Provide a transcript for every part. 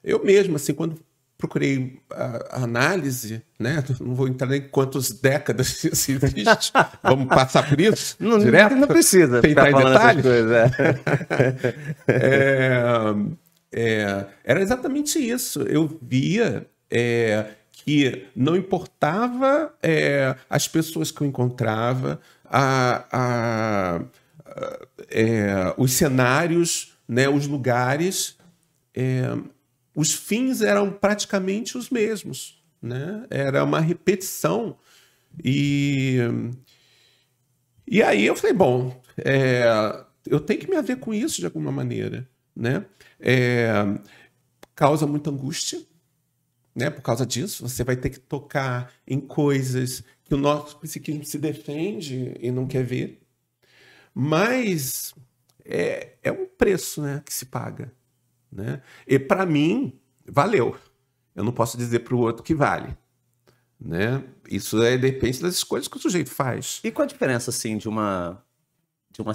eu mesmo, assim, quando procurei a análise, né? Não vou entrar em quantas décadas isso existe, vamos passar por isso Não, direto, não precisa sem ficar entrar em falando essas detalhes. coisas. Era exatamente isso. Eu via que não importava as pessoas que eu encontrava, os cenários, né, os lugares, os fins eram praticamente os mesmos, né? Era uma repetição. E aí eu falei, bom, eu tenho que me haver com isso de alguma maneira, né? Causa muita angústia, né? Por causa disso, você vai ter que tocar em coisas que o nosso psiquismo se defende e não quer ver. Mas é um preço, né, que se paga, né? E para mim, valeu. Eu não posso dizer para o outro que vale, né? Isso depende das escolhas que o sujeito faz. E qual a diferença, assim, de uma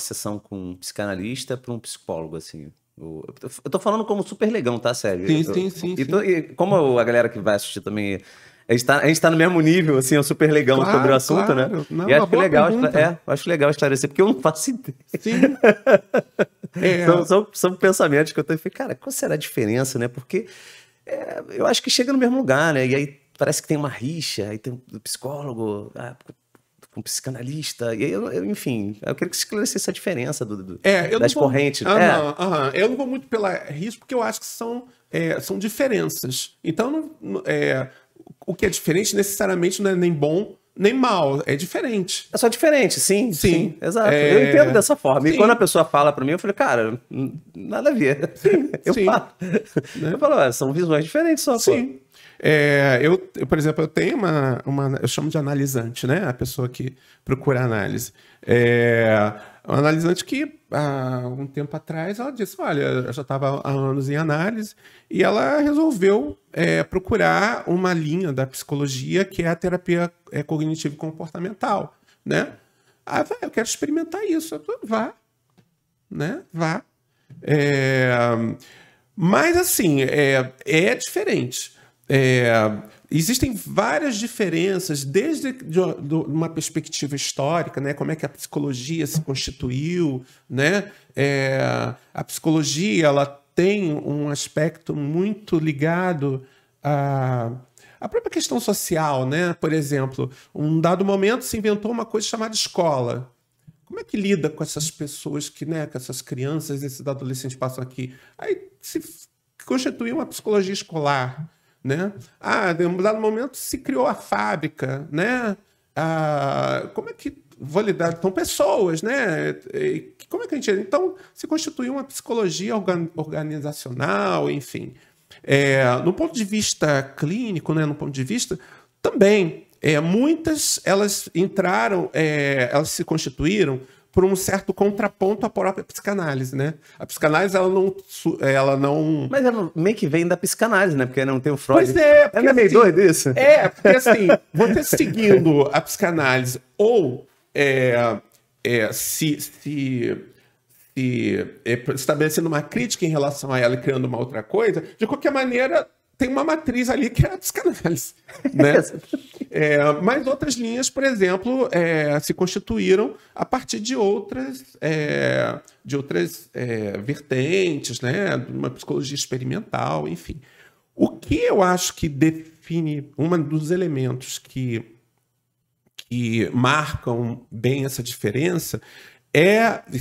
sessão com um psicanalista para um psicólogo, assim? Eu tô falando como super legal, tá? Sério. Sim. E como a galera que vai assistir também... A gente tá no mesmo nível, assim, é um super legal Claro, sobre o assunto, claro. né? Não, e uma boa pergunta. acho legal esclarecer, porque eu não faço ideia. Sim. São pensamentos que eu tenho. Cara, qual será a diferença, né? Porque eu acho que chega no mesmo lugar, né? E aí parece que tem uma rixa, aí tem um psicólogo, um psicanalista, e aí, enfim, eu queria que você esclarecesse a diferença das correntes. Eu não vou muito pela rixa, porque eu acho que são diferenças. Então, o que é diferente necessariamente não é nem bom nem mal, é diferente. É só diferente, sim, exato. Eu entendo dessa forma. Sim. E quando a pessoa fala pra mim, eu falei, cara, nada a ver. Eu falo. Né? Eu falo, são visões diferentes só, sim. Eu, por exemplo, eu tenho eu chamo de analisante, né? A pessoa que procura análise. Uma analisante que, há um tempo atrás, ela disse, olha, eu já estava há anos em análise, e ela resolveu procurar uma linha da psicologia que é a terapia cognitivo-comportamental, né? Aí eu falei, eu quero experimentar isso. Eu falei, vá, né? Vá. Mas, assim, é diferente. Existem várias diferenças, desde uma perspectiva histórica, né? Como é que a psicologia se constituiu, né? A psicologia ela tem um aspecto muito ligado à própria questão social, né? Por exemplo, um dado momento se inventou uma coisa chamada escola. Como é que lida com essas pessoas né, com essas crianças, esses adolescentes passam aqui? Aí se constituiu uma psicologia escolar, né? Em um dado momento se criou a fábrica, né? Como é que vou lidar? Então, pessoas, né? Como é que a gente... Então, se constituiu uma psicologia organizacional, enfim. No ponto de vista clínico, né? No ponto de vista, também, muitas, elas entraram, elas se constituíram por um certo contraponto à própria psicanálise, né? A psicanálise, ela não... Mas ela meio que vem da psicanálise, né? Porque não tem o Freud. Pois é. Porque, é meio doido isso? Porque assim, você seguindo a psicanálise ou se estabelecendo uma crítica em relação a ela e criando uma outra coisa, de qualquer maneira, tem uma matriz ali que é a psicanálise, né? Mas outras linhas, por exemplo, se constituíram a partir de outras vertentes, né? Uma psicologia experimental, enfim. O que eu acho que define um dos elementos que marcam bem essa diferença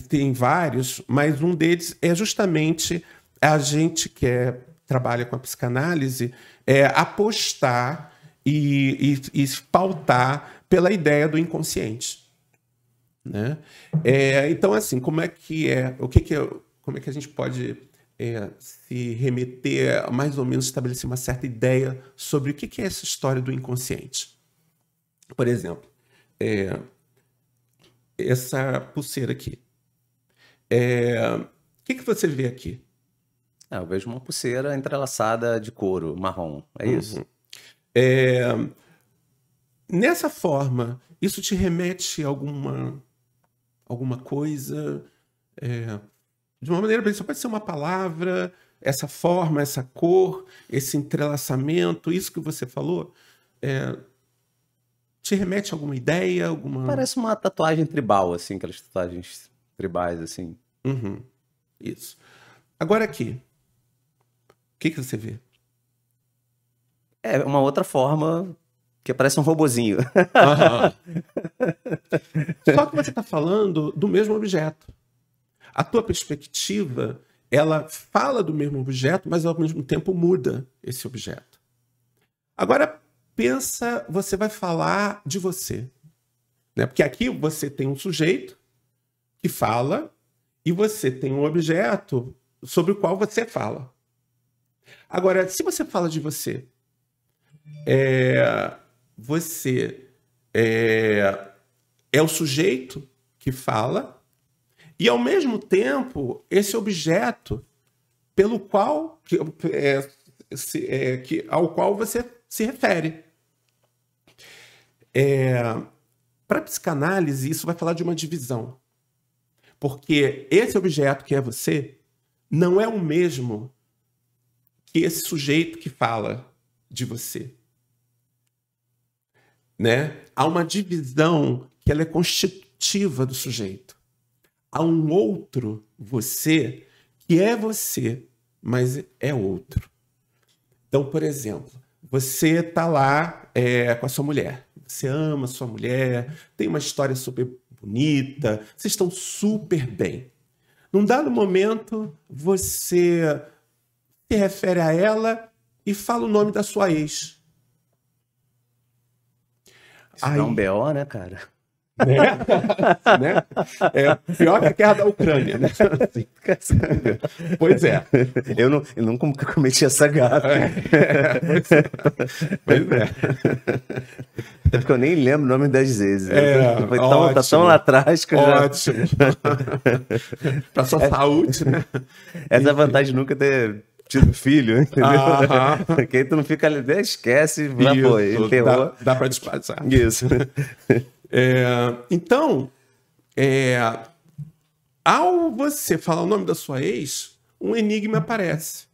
tem vários, mas um deles é justamente a gente que trabalha com a psicanálise apostar e pautar pela ideia do inconsciente, né? Então, assim, como é que como é que a gente pode se remeter, mais ou menos estabelecer uma certa ideia sobre o que é essa história do inconsciente? Por exemplo, essa pulseira aqui. O que você vê aqui? Eu vejo uma pulseira entrelaçada de couro marrom. É isso? Nessa forma, isso te remete a alguma coisa? De uma maneira, isso pode ser uma palavra, essa forma, essa cor, esse entrelaçamento, isso que você falou, te remete a alguma ideia? Parece uma tatuagem tribal, assim, aquelas tatuagens tribais, assim. Uhum. Isso. Agora aqui, o que você vê? É uma outra forma que parece um robozinho. Aham. Só que você está falando do mesmo objeto. A tua perspectiva, ela fala do mesmo objeto, mas ao mesmo tempo muda esse objeto. Agora, pensa, você vai falar de você, né? Porque aqui você tem um sujeito que fala e você tem um objeto sobre o qual você fala. Agora, se você fala de você, você é o sujeito que fala e, ao mesmo tempo, esse objeto pelo qual ao qual você se refere. Para a psicanálise, isso vai falar de uma divisão. Porque esse objeto que é você não é o mesmo que esse sujeito que fala de você. Né? Há uma divisão que ela é constitutiva do sujeito. Há um outro você que é você, mas é outro. Então, por exemplo, você está lá com a sua mulher. Você ama a sua mulher, tem uma história super bonita, vocês estão super bem. Num dado momento, você se refere a ela e fala o nome da sua ex. Isso dá um BO, né, cara? Né? Pior que a guerra da Ucrânia, né? Pois é. Eu nunca cometi essa gafe. Pois é. É porque eu nem lembro o nome das vezes. Tá tão lá atrás que eu ótimo. Para sua saúde, né? Essa é a vantagem de nunca ter tido filho, entendeu? Porque aí tu não fica ali, esquece, já foi, enterrou. Dá para despachar. Isso. Então, ao você falar o nome da sua ex, um enigma aparece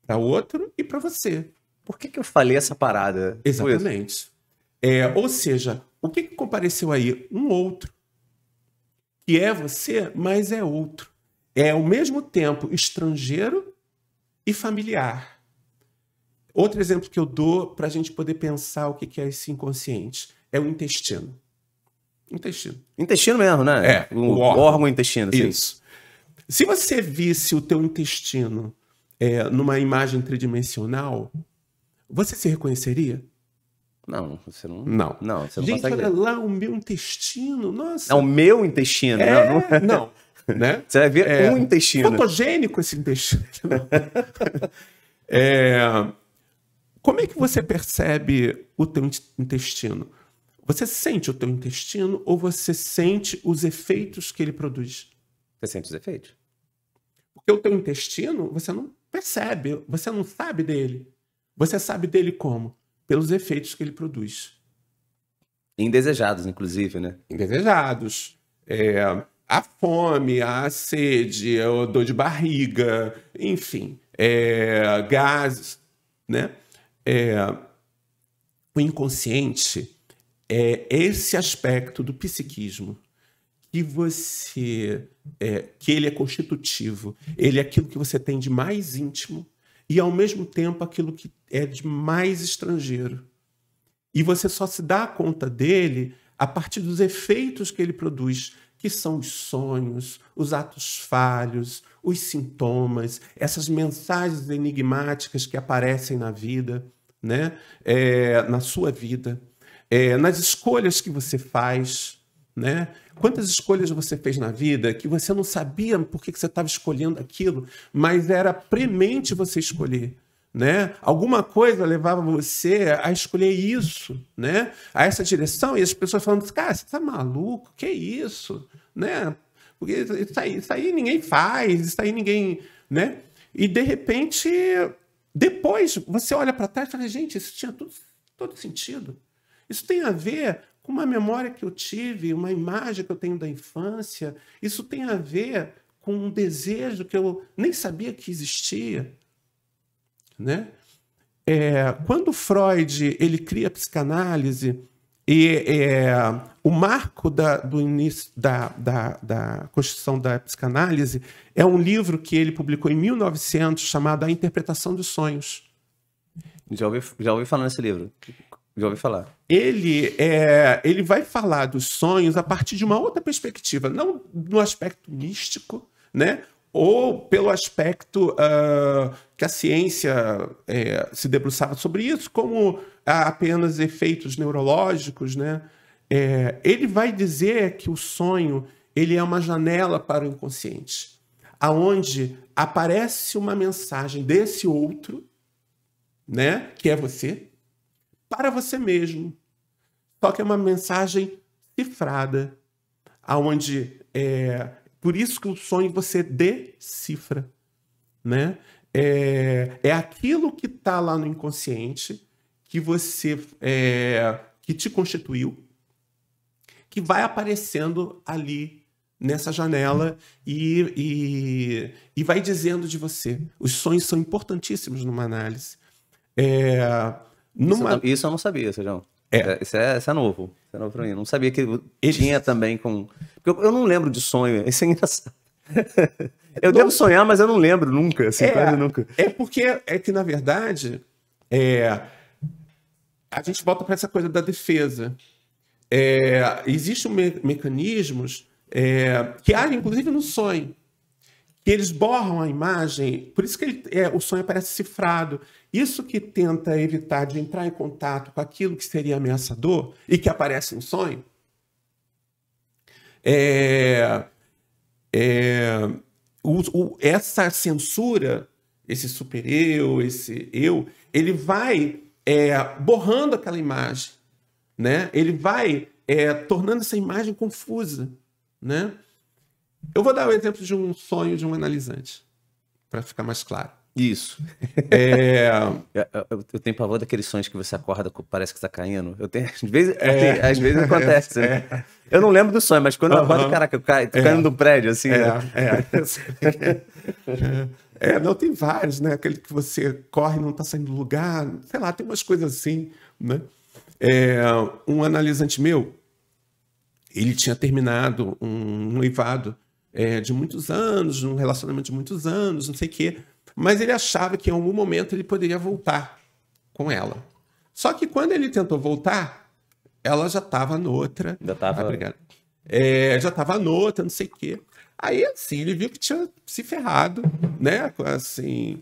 para outro e para você. Por que eu falei essa parada? Exatamente. Ou seja, o que compareceu aí? Um outro. Que é você, mas é outro. É ao mesmo tempo estrangeiro e familiar. Outro exemplo que eu dou para a gente poder pensar o que é esse inconsciente é o intestino. Intestino mesmo, né? O órgão intestino. Sim. Isso. Se você visse o teu intestino numa imagem tridimensional, você se reconheceria? Não, você não. Não, você não gente, consegue. Olha lá, o meu intestino, nossa. É o meu intestino, não. Né? Você vai ver um intestino. Fotogênico esse intestino. Como é que você percebe o teu intestino? Você sente o teu intestino ou você sente os efeitos que ele produz? Você sente os efeitos. Porque o teu intestino, você não percebe, você não sabe dele. Você sabe dele como? Pelos efeitos que ele produz. Indesejados, inclusive, né? Indesejados. A fome, a sede, a dor de barriga, enfim, gases, né? O inconsciente é esse aspecto do psiquismo que ele é constitutivo, ele é aquilo que você tem de mais íntimo e, ao mesmo tempo, aquilo que é de mais estrangeiro. E você só se dá conta dele a partir dos efeitos que ele produz, que são os sonhos, os atos falhos, os sintomas, essas mensagens enigmáticas que aparecem na vida, né? Na sua vida, nas escolhas que você faz, né? Quantas escolhas você fez na vida que você não sabia por que você estava escolhendo aquilo, mas era premente você escolher, né? Alguma coisa levava você a escolher isso, né? A essa direção, e as pessoas falando, cara, você tá maluco? Que isso? Né? Porque isso aí ninguém faz, isso aí ninguém, né? E de repente, depois você olha para trás e fala, gente, isso tinha todo sentido. Isso tem a ver com uma memória que eu tive, uma imagem que eu tenho da infância. Isso tem a ver com um desejo que eu nem sabia que existia, né? Quando Freud ele cria a psicanálise, o marco do início da construção da psicanálise é um livro que ele publicou em 1900 chamado A Interpretação dos Sonhos. Já ouvi falar nesse livro. Já ouvi falar. Ele vai falar dos sonhos a partir de uma outra perspectiva, não no aspecto místico, né? Ou pelo aspecto que a ciência se debruçava sobre isso, como apenas efeitos neurológicos, né? Ele vai dizer que o sonho ele é uma janela para o inconsciente, aonde aparece uma mensagem desse outro, né? Que é você, para você mesmo. Só que é uma mensagem cifrada, aonde por isso que o sonho você decifra, né? É aquilo que está lá no inconsciente que você que te constituiu, que vai aparecendo ali nessa janela e vai dizendo de você. Os sonhos são importantíssimos numa análise. Isso eu não sabia, Sérgio. Isso é novo. Isso é novo pra mim. Eu não sabia que tinha também com... Porque eu não lembro de sonho. Isso é engraçado. Eu devo sonhar, mas eu não lembro nunca. Assim, quase nunca. Porque que, na verdade, a gente volta para essa coisa da defesa. Existem mecanismos que agem, inclusive, no sonho. Que eles borram a imagem, por isso que o sonho parece cifrado. Isso que tenta evitar de entrar em contato com aquilo que seria ameaçador e que aparece no sonho, essa censura, esse super-eu, esse eu, ele vai borrando aquela imagem, né? Ele vai tornando essa imagem confusa, né? Eu vou dar o exemplo de um sonho de um analisante, para ficar mais claro. Isso. Eu tenho pavor daqueles sonhos que você acorda, parece que está caindo. Eu tenho, às vezes acontece. Né? Eu não lembro do sonho, mas quando eu acordo, caraca, eu tô caindo do prédio, assim. Não, tem vários, né? Aquele que você corre e não está saindo do lugar. Sei lá, tem umas coisas assim, né? Um analisante meu, ele tinha terminado um noivado de muitos anos, um relacionamento de muitos anos, não sei o quê. Mas ele achava que em algum momento ele poderia voltar com ela. Só que quando ele tentou voltar, ela já estava noutra. Já estava noutra, não sei o quê. Aí, assim, ele viu que tinha se ferrado, né? Assim,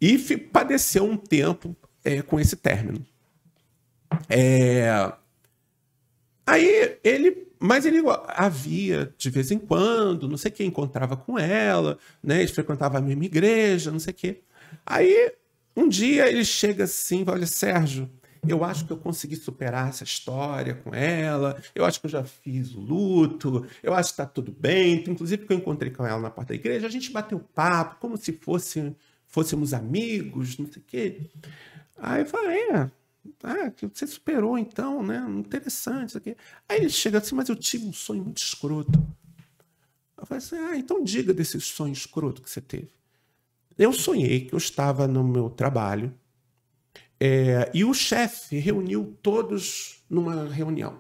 e padeceu um tempo com esse término. Mas ele havia, de vez em quando, não sei o que, encontrava com ela, né? Eles frequentavam a mesma igreja, não sei o que. Aí, um dia, ele chega assim e fala: olha, Sérgio, eu acho que eu consegui superar essa história com ela, eu acho que eu já fiz o luto, eu acho que está tudo bem. Inclusive, porque eu encontrei com ela na porta da igreja, a gente bateu papo, como se fôssemos amigos, não sei o quê. Aí eu falei: que você superou então, né? Interessante isso aqui. Aí ele chega assim: mas eu tive um sonho muito escroto. Eu falei assim: então diga desse sonho escroto que você teve. Eu sonhei que eu estava no meu trabalho e o chefe reuniu todos numa reunião.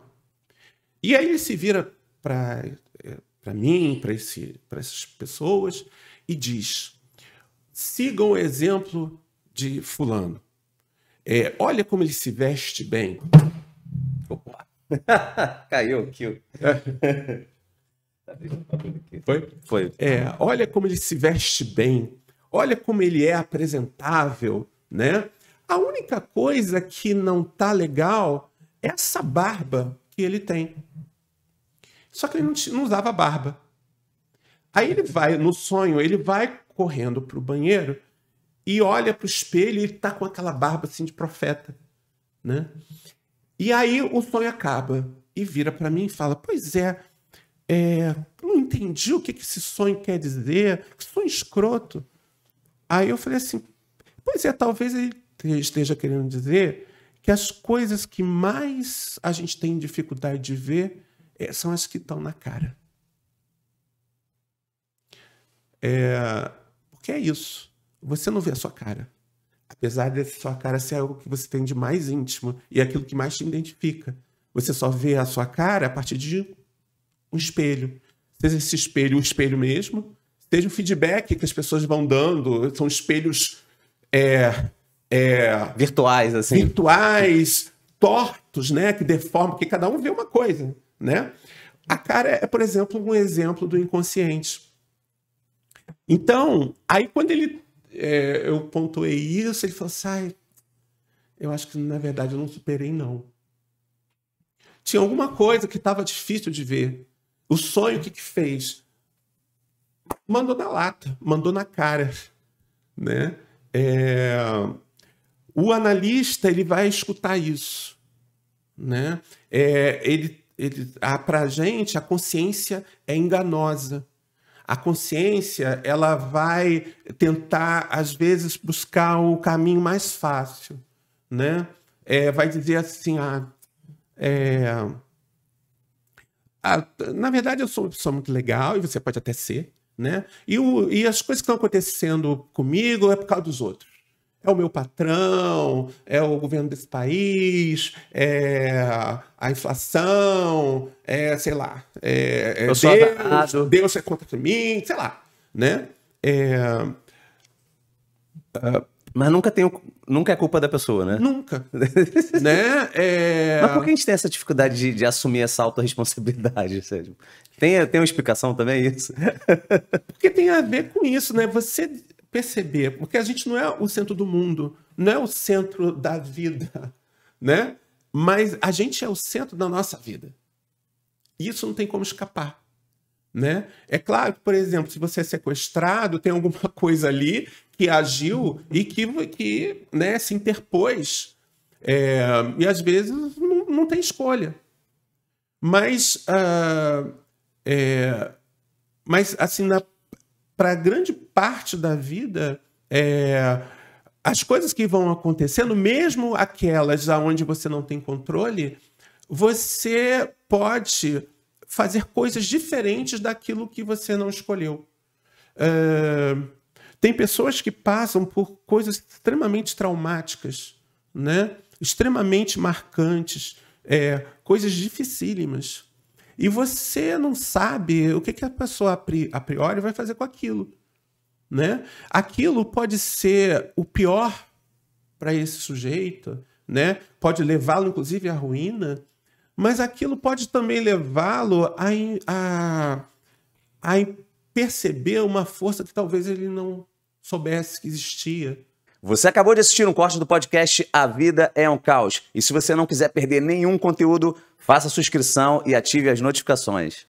E aí ele se vira para mim, para essas pessoas, e diz: sigam o exemplo de fulano. Olha como ele se veste bem. Opa! Caiu aqui. Foi. Olha como ele se veste bem. Olha como ele é apresentável, né? A única coisa que não tá legal é essa barba que ele tem. Só que ele não usava barba. Aí ele vai, no sonho, ele vai correndo pro banheiro e olha para o espelho e ele está com aquela barba assim de profeta, né? E aí o sonho acaba e vira para mim e fala: pois não entendi o que esse sonho quer dizer, que sonho escroto. Aí eu falei assim: pois talvez ele esteja querendo dizer que as coisas que mais a gente tem dificuldade de ver são as que estão na cara. Porque é isso. Você não vê a sua cara. apesar de sua cara ser algo que você tem de mais íntimo e aquilo que mais te identifica. Você só vê a sua cara a partir de um espelho. Seja esse espelho um espelho mesmo, seja o feedback que as pessoas vão dando, são espelhos virtuais, assim. Virtuais, tortos, né? Que deformam, porque cada um vê uma coisa, né? A cara é, por exemplo, um exemplo do inconsciente. Então, aí quando eu pontuei isso, ele falou assim, eu acho que na verdade eu não superei, não. Tinha alguma coisa que estava difícil de ver. O sonho, o que fez? Mandou na lata, mandou na cara, né? O analista, ele vai escutar isso, né? Para a gente, a consciência é enganosa. A consciência, ela vai tentar, às vezes, buscar o caminho mais fácil, né? Vai dizer assim, na verdade, eu sou uma pessoa muito legal, e você pode até ser, né? E as coisas que estão acontecendo comigo é por causa dos outros. É o meu patrão, é o governo desse país, é a inflação, sei lá, Deus é contra mim, sei lá, né? Mas nunca é culpa da pessoa, né? Nunca, né? Mas por que a gente tem essa dificuldade de assumir essa autorresponsabilidade, Sérgio? Tem uma explicação também isso? Porque tem a ver com isso, né? Você perceber, porque a gente não é o centro do mundo, não é o centro da vida, né? Mas a gente é o centro da nossa vida. Isso não tem como escapar, né? É claro que, por exemplo, se você é sequestrado, tem alguma coisa ali que agiu e que né, se interpôs. E às vezes não tem escolha. Mas assim, para grande parte da vida, as coisas que vão acontecendo, mesmo aquelas onde você não tem controle, você pode fazer coisas diferentes daquilo que você não escolheu. Tem pessoas que passam por coisas extremamente traumáticas, né? Extremamente marcantes, coisas dificílimas. E você não sabe o que a pessoa a priori vai fazer com aquilo, né? Aquilo pode ser o pior para esse sujeito, né? Pode levá-lo, inclusive, à ruína, mas aquilo pode também levá-lo a perceber uma força que talvez ele não soubesse que existia. Você acabou de assistir um corte do podcast A Vida é um Caos. E se você não quiser perder nenhum conteúdo, faça sua inscrição e ative as notificações.